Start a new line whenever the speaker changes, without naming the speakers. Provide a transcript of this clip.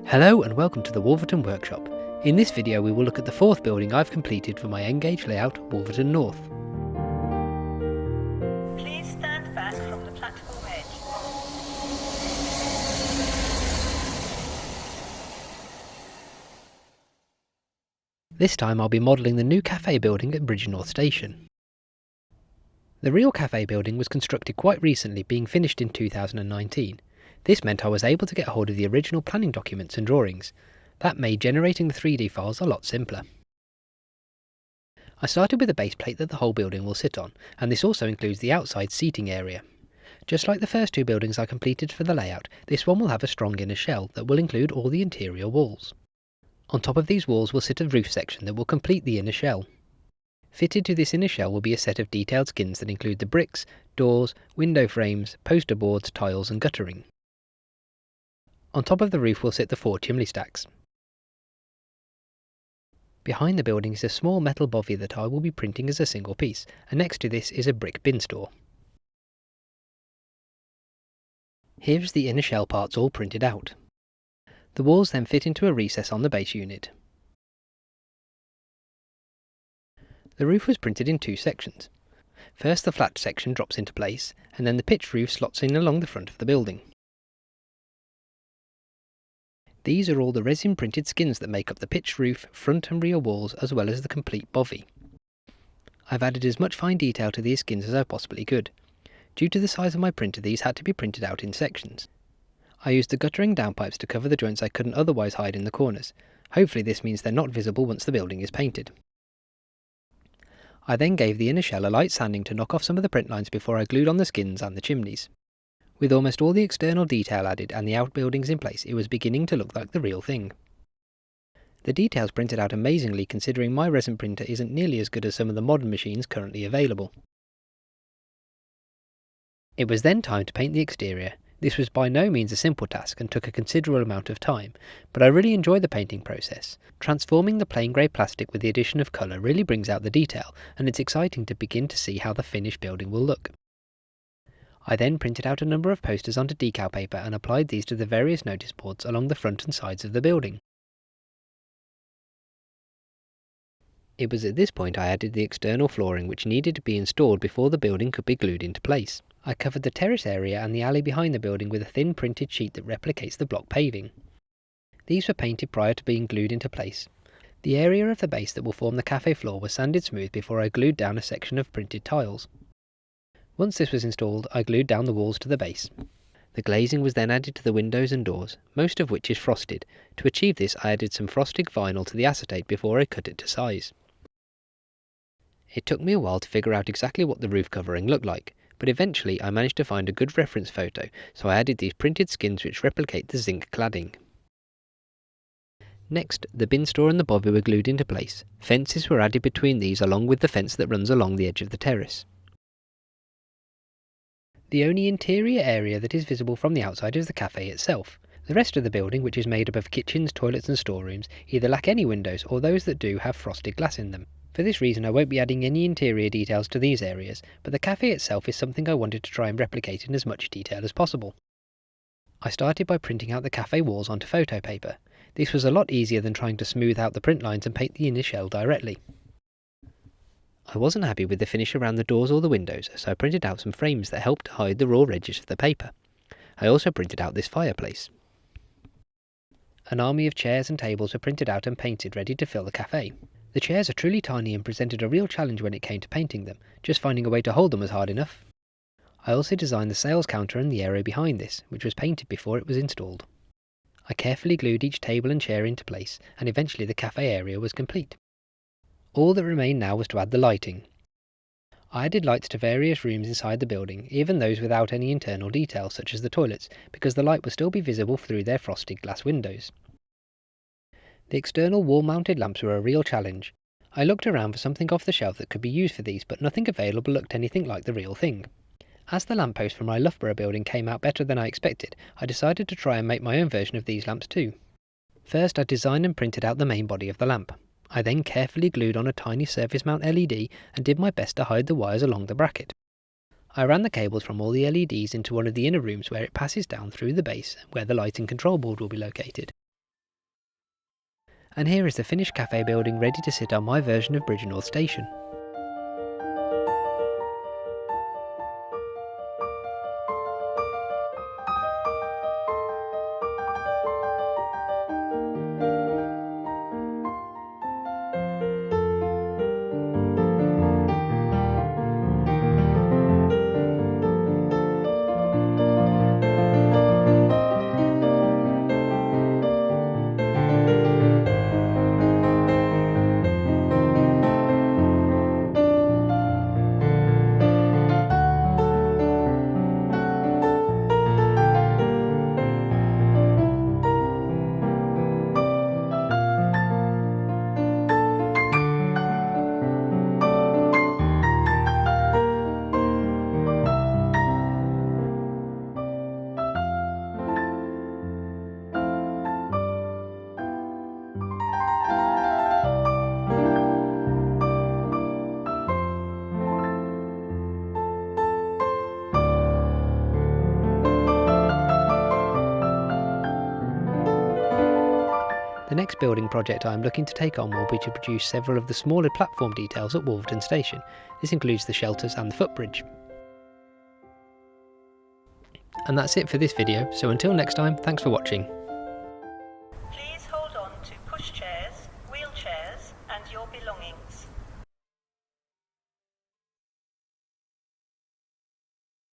Hello and welcome to the Wolverton Workshop. In this video we will look at the fourth building I've completed for my N-Gauge layout, Wolverton North.
Please stand back from the platform edge.
This time I'll be modelling the new cafe building at Bridgnorth station. The real cafe building was constructed quite recently, being finished in 2019. This meant I was able to get hold of the original planning documents and drawings. That made generating the 3D files a lot simpler. I started with a base plate that the whole building will sit on, and this also includes the outside seating area. Just like the first two buildings I completed for the layout, this one will have a strong inner shell that will include all the interior walls. On top of these walls will sit a roof section that will complete the inner shell. Fitted to this inner shell will be a set of detailed skins that include the bricks, doors, window frames, poster boards, tiles and guttering. On top of the roof will sit the 4 chimney stacks. Behind the building is a small metal bovvy that I will be printing as a single piece, and next to this is a brick bin store. Here is the inner shell parts all printed out. The walls then fit into a recess on the base unit. The roof was printed in 2 sections. First the flat section drops into place, and then the pitched roof slots in along the front of the building. These are all the resin printed skins that make up the pitched roof, front and rear walls, as well as the complete bovvy. I've added as much fine detail to these skins as I possibly could. Due to the size of my printer, these had to be printed out in sections. I used the guttering downpipes to cover the joints I couldn't otherwise hide in the corners. Hopefully this means they're not visible once the building is painted. I then gave the inner shell a light sanding to knock off some of the print lines before I glued on the skins and the chimneys. With almost all the external detail added and the outbuildings in place, it was beginning to look like the real thing. The details printed out amazingly, considering my resin printer isn't nearly as good as some of the modern machines currently available. It was then time to paint the exterior. This was by no means a simple task and took a considerable amount of time, but I really enjoyed the painting process. Transforming the plain grey plastic with the addition of colour really brings out the detail, and it's exciting to begin to see how the finished building will look. I then printed out a number of posters onto decal paper and applied these to the various notice boards along the front and sides of the building. It was at this point I added the external flooring, which needed to be installed before the building could be glued into place. I covered the terrace area and the alley behind the building with a thin printed sheet that replicates the block paving. These were painted prior to being glued into place. The area of the base that will form the cafe floor was sanded smooth before I glued down a section of printed tiles. Once this was installed, I glued down the walls to the base. The glazing was then added to the windows and doors, most of which is frosted. To achieve this, I added some frosted vinyl to the acetate before I cut it to size. It took me a while to figure out exactly what the roof covering looked like, but eventually I managed to find a good reference photo, so I added these printed skins which replicate the zinc cladding. Next, the bin store and the bovvy were glued into place. Fences were added between these along with the fence that runs along the edge of the terrace. The only interior area that is visible from the outside is the cafe itself. The rest of the building, which is made up of kitchens, toilets and storerooms, either lack any windows or those that do have frosted glass in them. For this reason I won't be adding any interior details to these areas, but the cafe itself is something I wanted to try and replicate in as much detail as possible. I started by printing out the cafe walls onto photo paper. This was a lot easier than trying to smooth out the print lines and paint the inner shell directly. I wasn't happy with the finish around the doors or the windows, so I printed out some frames that helped to hide the raw edges of the paper. I also printed out this fireplace. An army of chairs and tables were printed out and painted, ready to fill the cafe. The chairs are truly tiny and presented a real challenge when it came to painting them. Just finding a way to hold them was hard enough. I also designed the sales counter and the area behind this, which was painted before it was installed. I carefully glued each table and chair into place, and eventually the cafe area was complete. All that remained now was to add the lighting. I added lights to various rooms inside the building, even those without any internal detail such as the toilets, because the light would still be visible through their frosted glass windows. The external wall-mounted lamps were a real challenge. I looked around for something off the shelf that could be used for these, but nothing available looked anything like the real thing. As the lamppost from my Loughborough building came out better than I expected, I decided to try and make my own version of these lamps too. First I designed and printed out the main body of the lamp. I then carefully glued on a tiny surface mount LED and did my best to hide the wires along the bracket. I ran the cables from all the LEDs into one of the inner rooms where it passes down through the base, where the lighting control board will be located. And here is the finished cafe building ready to sit on my version of Bridgnorth Station. The next building project I am looking to take on will be to produce several of the smaller platform details at Wolverton Station. This includes the shelters and the footbridge. And that's it for this video, so until next time, thanks for watching.